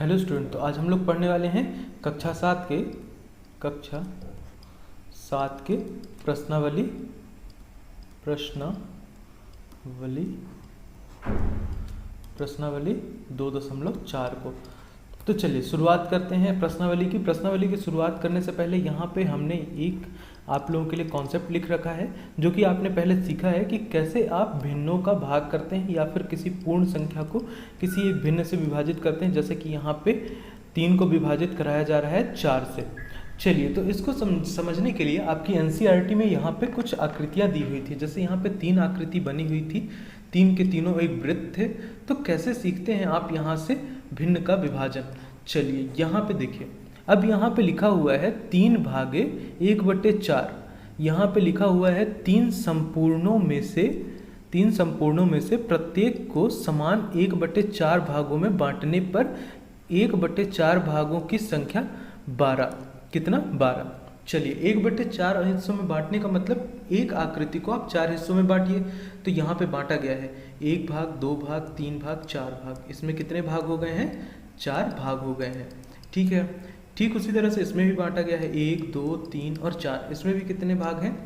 Hello student, तो आज हम लोग पढ़ने वाले हैं कक्षा सात के प्रश्नावली प्रश्नावली प्रश्नावली 2.4 को। तो चलिए शुरुआत करते हैं प्रश्नावली की शुरुआत करने से पहले यहाँ पे हमने एक आप लोगों के लिए कॉन्सेप्ट लिख रखा है, जो कि आपने पहले सीखा है कि कैसे आप भिन्नों का भाग करते हैं या फिर किसी पूर्ण संख्या को किसी एक भिन्न से विभाजित करते हैं। जैसे कि यहाँ पे 3 को विभाजित कराया जा रहा है 4 से। चलिए, तो इसको समझने के लिए आपकी एनसीईआरटी में यहाँ पे कुछ आकृतियाँ दी हुई थी। जैसे यहाँ पे 3 आकृति बनी हुई थी, 3 के तीनों एक वृत्त थे। तो कैसे सीखते हैं आप यहाँ से भिन्न का विभाजन। चलिए यहाँ पे देखिए, अब यहाँ पे लिखा हुआ है 3/1/4। यहाँ पे लिखा हुआ है 3 संपूर्णों में से प्रत्येक को समान 1/4 भागों में बांटने पर 1/4 भागों की संख्या 12। कितना? 12। चलिए, 1/4 हिस्सों में बांटने का मतलब एक आकृति को आप 4 हिस्सों में बांटिए। तो यहाँ पे बांटा गया है 1 भाग, 2 भाग, 3 भाग, 4 भाग। इसमें कितने भाग हो गए हैं? 4 भाग हो गए हैं। ठीक है, ठीक उसी तरह से इसमें भी बांटा गया है 1, 2, 3 और 4। इसमें भी कितने भाग हैं?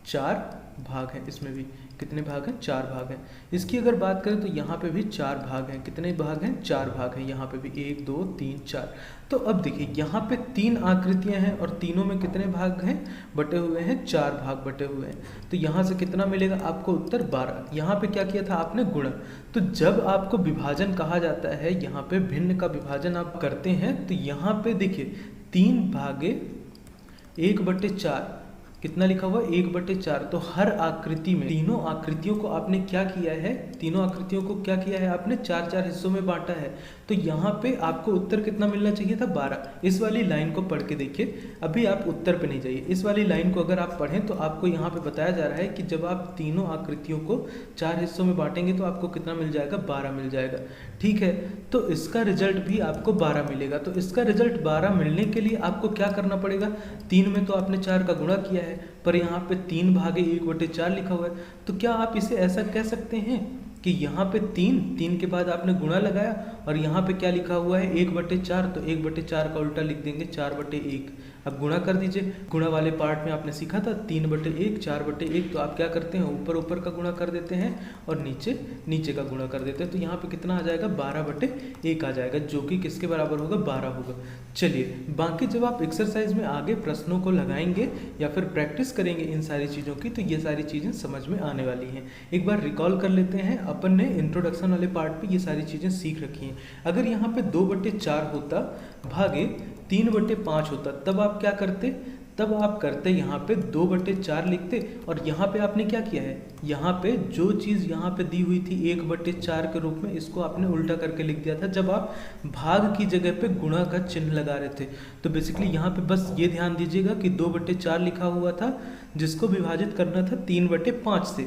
4 भाग हैं। इसमें भी कितने भाग हैं? 4 भाग हैं। इसकी अगर बात करें तो यहाँ पे भी 4 भाग हैं। कितने भाग हैं? 4 भाग हैं। यहाँ पे भी 1, 2, 3, 4। तो अब देखिए, यहाँ पे 3 आकृतियाँ हैं और तीनों में कितने भाग हैं? बटे हुए हैं, 4 भाग बटे हुए हैं। तो यहाँ से कितना मिलेगा आपको? उत्तर 12। यहाँ पे क्या किया था आपने? गुणा। तो जब आपको विभाजन कहा जाता है, यहाँ पे भिन्न का विभाजन आप करते हैं, तो यहाँ पे देखिए 3/1/4 कितना लिखा हुआ? 1/4। तो हर आकृति में तीनों आकृतियों को आपने क्या किया है? तीनों आकृतियों को क्या किया है आपने? 4-4 हिस्सों में बांटा है। तो यहाँ पे आपको उत्तर कितना मिलना चाहिए था? 12। इस वाली लाइन को पढ़ के देखिए। अभी आप उत्तर पे नहीं जाइए, इस वाली लाइन को अगर आप पढ़ें तो आपको यहाँ पे बताया जा रहा है कि जब आप तीनों आकृतियों को 4 हिस्सों में बांटेंगे तो आपको कितना मिल जाएगा? 12 मिल जाएगा। ठीक है, तो इसका रिजल्ट भी आपको 12 मिलेगा। तो इसका रिजल्ट 12 मिलने के लिए आपको क्या करना पड़ेगा? 3 में तो आपने 4 का गुणा किया है, पर यहाँ पे 3/1/4 लिखा हुआ है। तो क्या आप इसे ऐसा कह सकते हैं कि यहाँ पे 3 के बाद आपने गुणा लगाया और यहाँ पे क्या लिखा हुआ है? 1/4। तो 1/4 का उल्टा लिख देंगे 4/1। अब गुणा कर दीजिए। गुणा वाले पार्ट में आपने सीखा था 3/1 4/1। तो आप क्या करते हैं? ऊपर का गुणा कर देते हैं और नीचे का गुणा कर देते हैं। तो यहाँ पे कितना आ जाएगा? 12/1 आ जाएगा, जो कि किसके बराबर होगा? 12 होगा। चलिए, बाकी जब आप एक्सरसाइज में आगे प्रश्नों को लगाएंगे या फिर प्रैक्टिस करेंगे इन सारी चीज़ों की, तो ये सारी चीज़ें समझ में आने वाली हैं। एक बार रिकॉल कर लेते हैं, अपन ने इंट्रोडक्शन वाले पार्ट पे ये सारी चीज़ें सीख रखी हैं। अगर यहाँ पे 2/4 होता भागे 3/5 होता, तब आप क्या करते? तब आप करते यहाँ पे 2/4 लिखते, और यहाँ पे आपने क्या किया है? यहाँ पे जो चीज़ यहाँ पे दी हुई थी 1/4 के रूप में, इसको आपने उल्टा करके लिख दिया था जब आप भाग की जगह पे गुणा का चिन्ह लगा रहे थे। तो बेसिकली यहाँ पे बस ये ध्यान दीजिएगा कि 2/4 लिखा हुआ था, जिसको विभाजित करना था 3/5 से।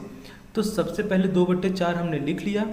तो सबसे पहले 2/4 हमने लिख लिया,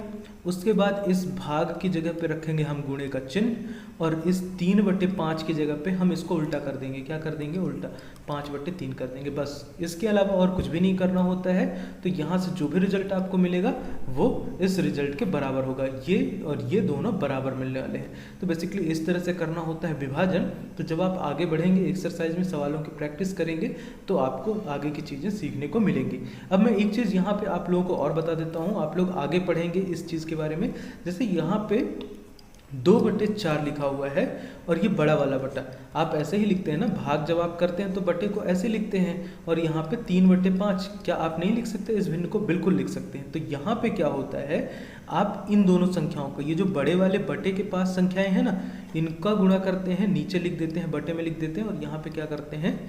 उसके बाद इस भाग की जगह पे रखेंगे हम गुणे का चिन्ह, और इस 3/5 की जगह पे हम इसको उल्टा कर देंगे। क्या कर देंगे? उल्टा 5/3 कर देंगे। बस इसके अलावा और कुछ भी नहीं करना होता है। तो यहाँ से जो भी रिजल्ट आपको मिलेगा वो इस रिजल्ट के बराबर होगा। ये और ये दोनों बराबर मिलने वाले हैं। तो बेसिकली इस तरह से करना होता है विभाजन। तो जब आप आगे बढ़ेंगे, एक्सरसाइज में सवालों की प्रैक्टिस करेंगे, तो आपको आगे की चीज़ें सीखने को मिलेंगी। अब मैं एक चीज़ यहाँ पे आप लोगों को और बता देता हूँ, आप लोग आगे पढ़ेंगे इस चीज़ के बारे में। जैसे यहाँ पे 2/4 लिखा हुआ है और ये बड़ा वाला बटा, आप ऐसे ही लिखते हैं ना, भाग जब आप करते हैं तो बटे को ऐसे लिखते हैं। और यहाँ पे 3/5 क्या आप नहीं लिख सकते? इस भिन्न को बिल्कुल लिख सकते हैं। तो यहाँ पे क्या होता है, आप इन दोनों संख्याओं को, ये जो बड़े वाले बटे के पास संख्याएं हैं ना, इनका गुणा करते हैं, नीचे लिख देते हैं, बटे में लिख देते हैं, और यहाँ पे क्या करते हैं?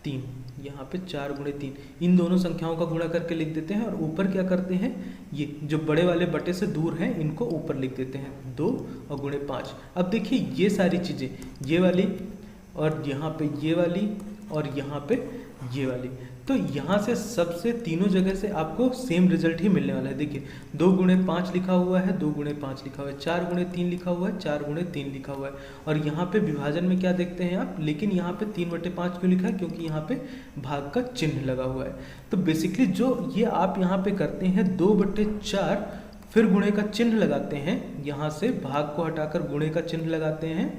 3। यहाँ पे 4×3 इन दोनों संख्याओं का गुणा करके लिख देते हैं, और ऊपर क्या करते हैं? ये जो बड़े वाले बटे से दूर हैं, इनको ऊपर लिख देते हैं 2 और गुणे 5। अब देखिए ये सारी चीज़ें, ये वाली और यहाँ पे ये वाली और यहाँ पे ये वाली, तो यहाँ से सबसे तीनों जगह से आपको सेम रिजल्ट ही मिलने वाला है। देखिए 2×5 लिखा हुआ है, 2×5 लिखा हुआ है, 4×3 लिखा हुआ है, 4×3 लिखा हुआ है। और यहाँ पे विभाजन में क्या देखते हैं आप? लेकिन यहाँ पे 3/5 क्यों लिखा है? क्योंकि यहाँ पे भाग का चिन्ह लगा हुआ है। तो बेसिकली जो ये आप यहाँ पे करते हैं 2/4 फिर गुणे का चिन्ह लगाते हैं, यहाँ से भाग को हटाकर गुणे का चिन्ह लगाते हैं,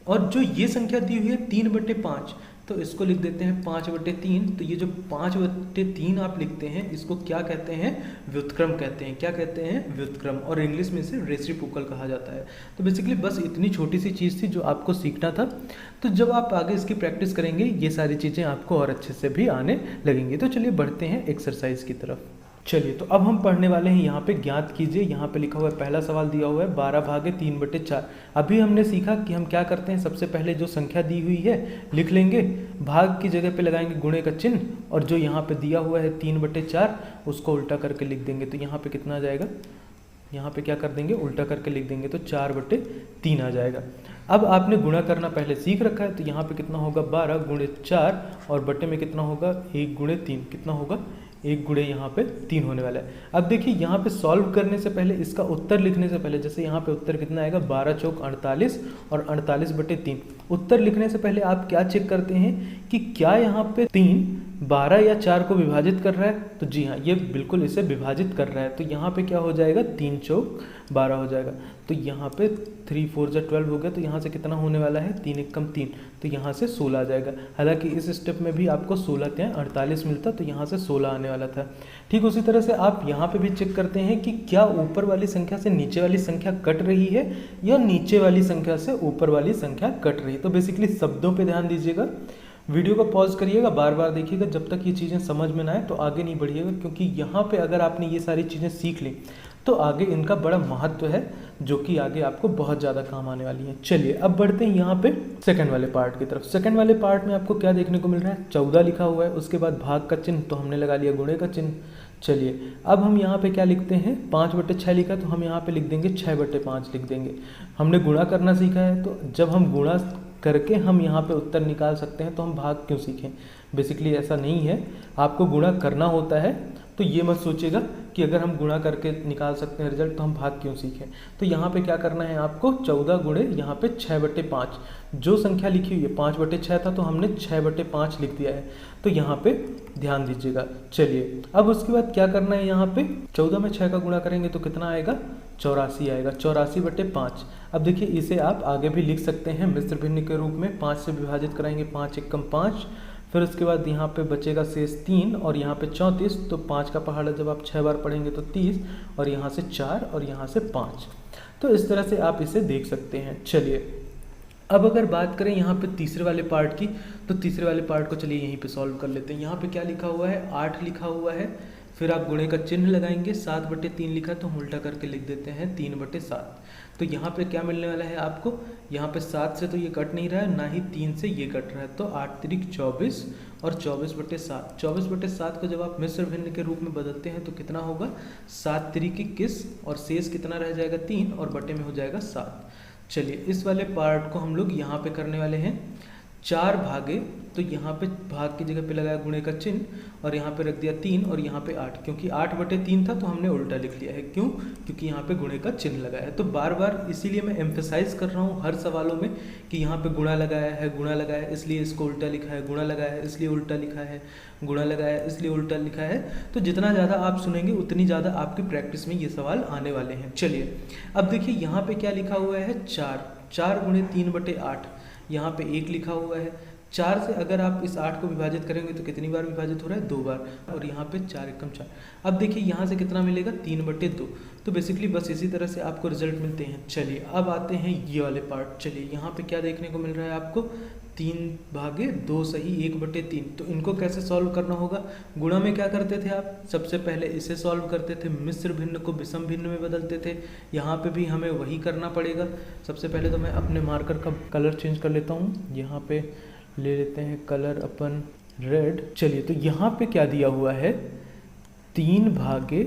और जो ये संख्या दी हुई है 3/5, तो इसको लिख देते हैं 5/3। तो ये जो 5/3 आप लिखते हैं, इसको क्या कहते हैं? व्युत्क्रम कहते हैं। क्या कहते हैं? व्युत्क्रम, और इंग्लिश में इसे रेसिप्रोकल कहा जाता है। तो बेसिकली बस इतनी छोटी सी चीज़ थी जो आपको सीखना था। तो जब आप आगे इसकी प्रैक्टिस करेंगे, ये सारी चीज़ें आपको और अच्छे से भी आने लगेंगी। तो चलिए बढ़ते हैं एक्सरसाइज की तरफ। चलिए, तो अब हम पढ़ने वाले हैं यहाँ पे ज्ञात कीजिए। यहाँ पे लिखा हुआ है, पहला सवाल दिया हुआ है 12 भागे 3/4। अभी हमने सीखा कि हम क्या करते हैं, सबसे पहले जो संख्या दी हुई है लिख लेंगे, भाग की जगह पे लगाएंगे गुणे का चिन्ह, और जो यहाँ पे दिया हुआ है 3/4 उसको उल्टा करके लिख देंगे। तो यहाँ पे कितना आ जाएगा, यहाँ पे क्या कर देंगे, उल्टा करके लिख देंगे, तो 4/3 आ जाएगा। अब आपने गुणा करना पहले सीख रखा है, तो यहाँ पे कितना होगा 12 गुणे 4, और बटे में कितना होगा 1 गुणे 3, कितना होगा 1 गुणे यहाँ पे 3 होने वाला है। अब देखिए यहाँ पे सॉल्व करने से पहले, इसका उत्तर लिखने से पहले, जैसे यहाँ पे उत्तर कितना आएगा 12 चौक 48 और 48/3। उत्तर लिखने से पहले आप क्या चेक करते हैं कि क्या यहाँ पे 3 12 या 4 को विभाजित कर रहा है? तो जी हाँ, ये बिल्कुल इसे विभाजित कर रहा है। तो यहाँ पे क्या हो जाएगा, 3 चौक 12 हो जाएगा। तो यहाँ पे 3 4 जा 12 हो गया, तो यहाँ से कितना होने वाला है, 3 एकम 3, तो यहाँ से 16 आ जाएगा। हालांकि इस स्टेप में भी आपको 16 ત્યાં 48 मिलता, तो यहाँ से 16 आने वाला था। ठीक उसी तरह से आप यहाँ पे भी चेक करते हैं कि क्या ऊपर वाली संख्या से नीचे वाली संख्या कट रही है, या नीचे वाली संख्या से ऊपर वाली संख्या कट रही है। तो बेसिकली शब्दों पे ध्यान दीजिएगा, वीडियो को पॉज करिएगा, बार बार देखिएगा, जब तक ये चीज़ें समझ में ना आए तो आगे नहीं बढ़िएगा, क्योंकि यहाँ पे अगर आपने ये सारी चीज़ें सीख ली तो आगे इनका बड़ा महत्व है, जो कि आगे आपको बहुत ज़्यादा काम आने वाली है। चलिए अब बढ़ते हैं यहाँ पे सेकंड वाले पार्ट की तरफ। सेकंड वाले पार्ट में आपको क्या देखने को मिल रहा है, 14 लिखा हुआ है, उसके बाद भाग का चिन्ह, तो हमने लगा लिया गुणे का चिन्ह। चलिए अब हम यहाँ पे क्या लिखते हैं, 5/6 लिखा, तो हम यहाँ पे लिख देंगे 6/5 लिख देंगे। हमने गुणा करना सीखा है, तो जब हम गुणा करके हम यहाँ पे उत्तर निकाल सकते हैं, तो हम भाग क्यों सीखें? बेसिकली ऐसा नहीं है, आपको गुणा करना होता है। तो ये मत सोचिएगा कि अगर हम गुणा करके निकाल सकते हैं रिजल्ट, तो हम भाग क्यों सीखें। तो यहाँ पे क्या करना है आपको, 14 गुणे यहाँ पे 6/5, जो संख्या लिखी हुई है 5/6 था, तो हमने 6/5 लिख दिया है। तो यहाँ पे ध्यान दीजिएगा। चलिए अब उसके बाद क्या करना है, यहाँ पे 14 में 6 का गुणा करेंगे तो कितना आएगा, 84 आएगा, 84/5। अब देखिए इसे आप आगे भी लिख सकते हैं मिश्र भिन्न के रूप में, 5 से विभाजित कराएंगे, 5 एकम 5, फिर उसके बाद यहाँ पे बचेगा शेष 3 और यहाँ पे 34, तो 5 का पहाड़ा जब आप 6 बार पढ़ेंगे तो 30, और यहाँ से 4 और यहाँ से 5। तो इस तरह से आप इसे देख सकते हैं। चलिए अब अगर बात करें यहाँ पे तीसरे वाले पार्ट की, तो तीसरे वाले पार्ट को चलिए यहीं पे सॉल्व कर लेते हैं। यहाँ पे क्या लिखा हुआ है, 8 लिखा हुआ है, फिर आप गुणे का चिन्ह लगाएंगे, 7/3 लिखा, तो हम उल्टा करके लिख देते हैं 3/7। तो यहाँ पे क्या मिलने वाला है आपको, यहाँ पे 7 से तो ये कट नहीं रहा है, ना ही 3 से ये कट रहा है, तो 8 तिरिक 24 और 24/7। 24/7 को जब आप मिश्र भिन्न के रूप में बदलते हैं तो कितना होगा, 7 तिरिक 21, और शेष कितना रह जाएगा 3, और बटे में हो जाएगा 7। चलिए इस वाले पार्ट को हम लोग यहाँ पे करने वाले हैं 4 भागे, तो यहाँ पे भाग की जगह पे लगाया गुणे का चिन्ह, और यहाँ पे रख दिया 3, और यहाँ पे 8, क्योंकि 8/3 था तो हमने उल्टा लिख लिया है। क्यों? क्योंकि यहाँ पे गुणे का चिन्ह लगाया है। तो बार बार इसीलिए मैं एम्फेसाइज कर रहा हूँ हर सवालों में कि यहाँ पे गुणा लगाया है, गुणा लगाया है इसलिए इसको उल्टा लिखा है, गुणा लगाया है इसलिए उल्टा लिखा है, गुणा लगाया है इसलिए उल्टा लिखा है। तो जितना ज़्यादा आप सुनेंगे उतनी ज़्यादा आपकी प्रैक्टिस में ये सवाल आने वाले हैं। चलिए अब देखिए यहाँ पे क्या लिखा हुआ है, 4 गुणे 3/8, यहाँ पे 1 लिखा हुआ है। 4 से अगर आप इस 8 को विभाजित करेंगे तो कितनी बार विभाजित हो रहा है, 2 बार, और यहाँ पे 4 एकम 4। अब देखिए यहाँ से कितना मिलेगा, 3/2। तो बेसिकली बस इसी तरह से आपको रिजल्ट मिलते हैं। चलिए अब आते हैं ये वाले पार्ट। चलिए यहाँ पे क्या देखने को मिल रहा है आपको, 3 भागे 2 सही 1/3। तो इनको कैसे सॉल्व करना होगा, गुणा में क्या करते थे आप, सबसे पहले इसे सॉल्व करते थे, मिश्र भिन्न को विषम भिन्न में बदलते थे। यहाँ पे भी हमें वही करना पड़ेगा। सबसे पहले तो मैं अपने मार्कर का कलर चेंज कर लेता हूँ, यहाँ पे ले लेते हैं कलर अपन रेड। चलिए तो यहाँ पे क्या दिया हुआ है, 3 भागे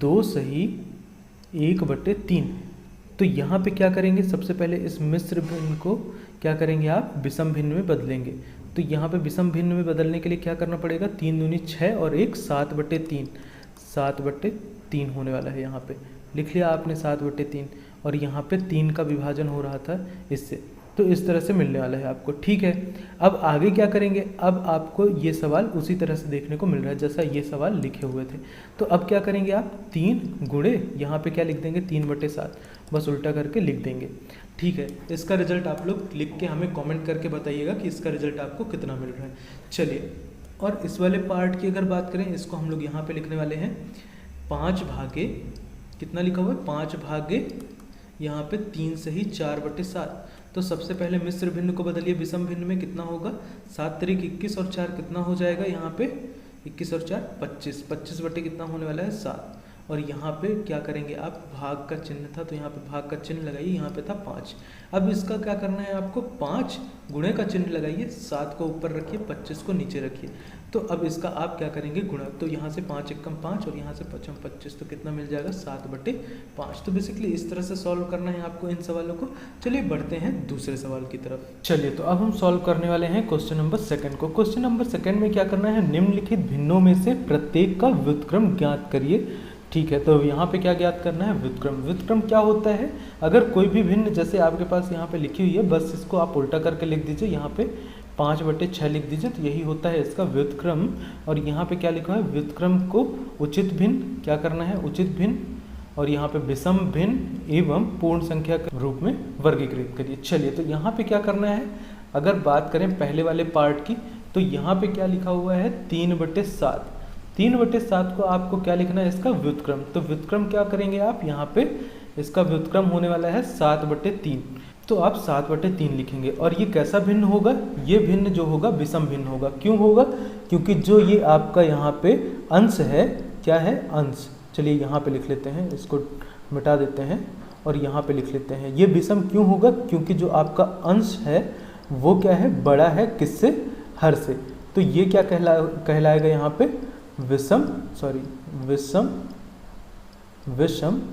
2 सही 1/3। तो यहाँ पे क्या करेंगे, सबसे पहले इस मिश्र भिन्न को क्या करेंगे आप, विषम भिन्न में बदलेंगे। तो यहाँ पे विषम भिन्न में बदलने के लिए क्या करना पड़ेगा, 3 दूनी 6 और 1 7/3, 7/3 होने वाला है। यहाँ पे लिख लिया आपने 7/3, और यहाँ पे 3 का विभाजन हो रहा था इससे, तो इस तरह से मिलने वाला है आपको, ठीक है। अब आगे क्या करेंगे, अब आपको ये सवाल उसी तरह से देखने को मिल रहा है जैसा ये सवाल लिखे हुए थे। तो अब क्या करेंगे आप, 3 गुणे यहाँ पे क्या लिख देंगे, 3/7, बस उल्टा करके लिख देंगे, ठीक है। इसका रिजल्ट आप लोग लिख के हमें कमेंट करके बताइएगा कि इसका रिजल्ट आपको कितना मिल रहा है। चलिए, और इस वाले पार्ट की अगर बात करें, इसको हम लोग यहाँ पे लिखने वाले हैं 5 भागे, कितना लिखा हुआ है, 5 भागे यहाँ पे 3 से ही 4/7। तो सबसे पहले मिश्र भिन्न को बदलिए विषम भिन्न में, कितना होगा, 7 तिरिक 21 और 4 कितना हो जाएगा, यहाँ पे 21 और 4 25, 25 बटे कितना होने वाला है, 7। और यहाँ पे क्या करेंगे आप, भाग का चिन्ह था तो यहाँ पे भाग का चिन्ह लगाइए, यहाँ पे था 5। अब इसका क्या करना है आपको, 5 गुणे का चिन्ह लगाइए, 7 को ऊपर रखिए, 25 को नीचे रखिए। तो अब इसका आप क्या करेंगे, गुणा, तो यहाँ से 5 एकम 5 और यहाँ से 5 25, तो कितना मिल जाएगा, 7/5। तो बेसिकली इस तरह से सॉल्व करना है आपको इन सवालों को। चलिए बढ़ते हैं दूसरे सवाल की तरफ। चलिए, तो अब हम सॉल्व करने वाले हैं क्वेश्चन नंबर 2 को। क्वेश्चन नंबर 2 में क्या करना है, निम्नलिखित भिन्नों में से प्रत्येक का व्युत्क्रम ज्ञात करिए, ठीक है। तो यहाँ पे क्या ज्ञात करना है, व्युत्क्रम। व्युत्क्रम क्या होता है, अगर कोई भी भिन्न, जैसे आपके पास यहाँ पे लिखी हुई है, बस इसको आप उल्टा करके लिख दीजिए, यहाँ पे 5/6 लिख दीजिए, तो यही होता है इसका व्युत्क्रम। और यहाँ पे क्या लिखा है, व्युत्क्रम को उचित भिन्न क्या करना है, उचित भिन्न, और यहाँ पे विषम भिन्न एवं पूर्ण संख्या के रूप में वर्गीकृत करिए। चलिए, तो यहाँ पे क्या करना है, अगर बात करें पहले वाले पार्ट की, तो यहाँ पे क्या लिखा हुआ है, 3/7। 3/7 को आपको क्या लिखना है, इसका व्युत्क्रम। तो व्युत्क्रम क्या करेंगे आप, यहाँ पे इसका व्युत्क्रम होने वाला है 7/3, तो आप 7/3 लिखेंगे। और ये कैसा भिन्न होगा, ये भिन्न जो होगा विषम भिन्न होगा। क्यों होगा, क्योंकि जो ये आपका यहाँ पे अंश है, क्या है, अंश। चलिए यहाँ पे लिख लेते हैं, इसको मिटा देते हैं और यहाँ पे लिख लेते हैं। ये विषम क्यों होगा, क्योंकि जो आपका अंश है वो क्या है, बड़ा है किससे, हर से। तो ये क्या कहलाएगा यहाँ पे, विषम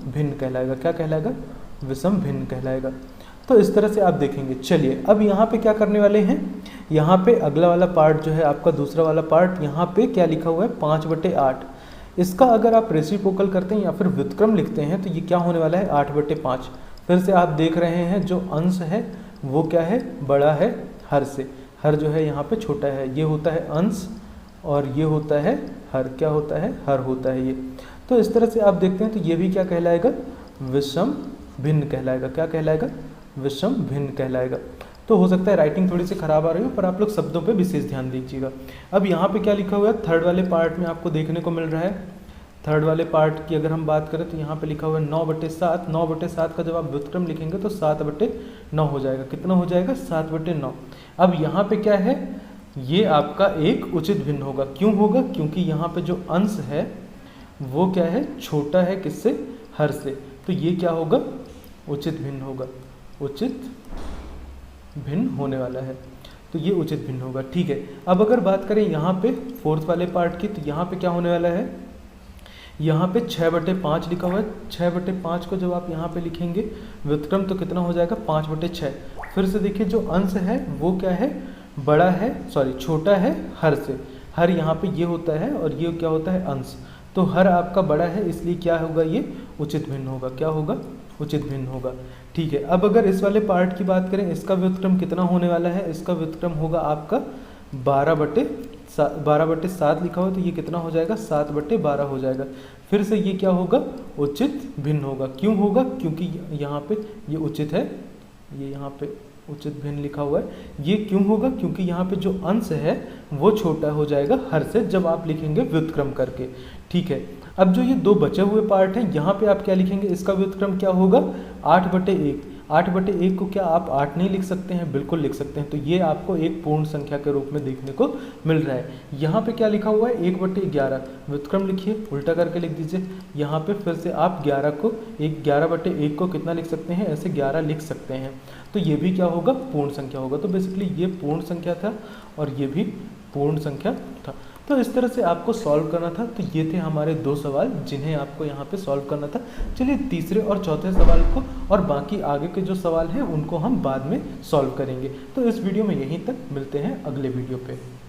भिन्न कहलाएगा। क्या कहलाएगा, विषम भिन्न कहलाएगा। तो इस तरह से आप देखेंगे। चलिए, अब यहाँ पे क्या करने वाले हैं, यहाँ पे अगला वाला पार्ट जो है आपका, दूसरा वाला पार्ट, यहाँ पे क्या लिखा हुआ है, 5/8। इसका अगर आप रेसिप्रोकल करते हैं या फिर व्युत्क्रम लिखते हैं, तो ये क्या होने वाला है, 8/5। फिर से आप देख रहे हैं, जो अंश है वो क्या है, बड़ा है हर से। हर जो है यहाँ पे छोटा है, ये होता है अंश और ये होता है हर। क्या होता है, हर होता है ये। तो इस तरह से आप देखते हैं, तो ये भी क्या कहलाएगा, विषम भिन्न कहलाएगा। क्या कहलाएगा, विषम भिन्न कहलाएगा। तो हो सकता है राइटिंग थोड़ी सी खराब आ रही हो, पर आप लोग शब्दों पे विशेष ध्यान दीजिएगा। अब यहाँ पे क्या लिखा हुआ है, थर्ड वाले पार्ट में आपको देखने को मिल रहा है। थर्ड वाले पार्ट की अगर हम बात करें, तो यहाँ पे लिखा हुआ है 9/7। 9/7 का जब आप व्युत्क्रम लिखेंगे तो 7/9 हो जाएगा। कितना हो जाएगा, 7/9। अब यहाँ पे क्या है, ये आपका एक उचित भिन्न होगा। क्यों होगा, क्योंकि यहाँ पे जो अंश है वो क्या है, छोटा है किससे, हर से। तो ये क्या होगा, उचित भिन्न होगा, उचित भिन्न होने वाला है। तो ये उचित भिन्न होगा, ठीक है। अब अगर बात करें यहाँ पे फोर्थ वाले पार्ट की, तो यहाँ पे क्या होने वाला है, यहाँ पे 6/5 लिखा हुआ है। 6/5 को जब आप यहाँ पे लिखेंगे व्युत्क्रम, तो कितना हो जाएगा, 5/6। फिर से देखिए, जो अंश है वो क्या है, बड़ा है, छोटा है हर से। हर यहाँ पे ये होता है और ये क्या होता है, अंश। तो हर आपका बड़ा है, इसलिए क्या होगा, ये उचित भिन्न होगा। क्या होगा, उचित भिन्न होगा, ठीक है। अब अगर इस वाले पार्ट की बात करें, इसका व्युत्क्रम कितना होने वाला है, इसका व्युत्क्रम होगा आपका 12/7 लिखा हुआ है, तो ये कितना हो जाएगा, 7/12 हो जाएगा। फिर से ये क्या होगा, उचित भिन्न होगा। क्यों होगा, क्योंकि यहाँ पे ये उचित है, ये यहाँ पे उचित भिन्न लिखा हुआ है। ये क्यों होगा, क्योंकि यहाँ पे जो अंश है वो छोटा हो जाएगा हर से, जब आप लिखेंगे व्युत्क्रम करके, ठीक है। अब जो ये 2 बचे हुए पार्ट हैं, यहाँ पे आप क्या लिखेंगे, इसका व्युत्क्रम क्या होगा, 8/1। 8/1 को क्या आप 8 नहीं लिख सकते हैं, बिल्कुल लिख सकते हैं। तो ये आपको एक पूर्ण संख्या के रूप में देखने को मिल रहा है। यहाँ पे क्या लिखा हुआ है, 1/11। व्युत्क्रम लिखिए, उल्टा करके लिख दीजिए। यहाँ पे फिर से आप 11/1 को कितना लिख सकते हैं, ऐसे 11 लिख सकते हैं। तो ये भी क्या होगा, पूर्ण संख्या होगा। तो बेसिकली ये पूर्ण संख्या था और ये भी पूर्ण संख्या था। तो इस तरह से आपको सॉल्व करना था। तो ये थे हमारे 2 सवाल जिन्हें आपको यहाँ पे सॉल्व करना था। चलिए तीसरे और चौथे सवाल को और बाकी आगे के जो सवाल हैं उनको हम बाद में सॉल्व करेंगे। तो इस वीडियो में यहीं तक, मिलते हैं अगले वीडियो पे।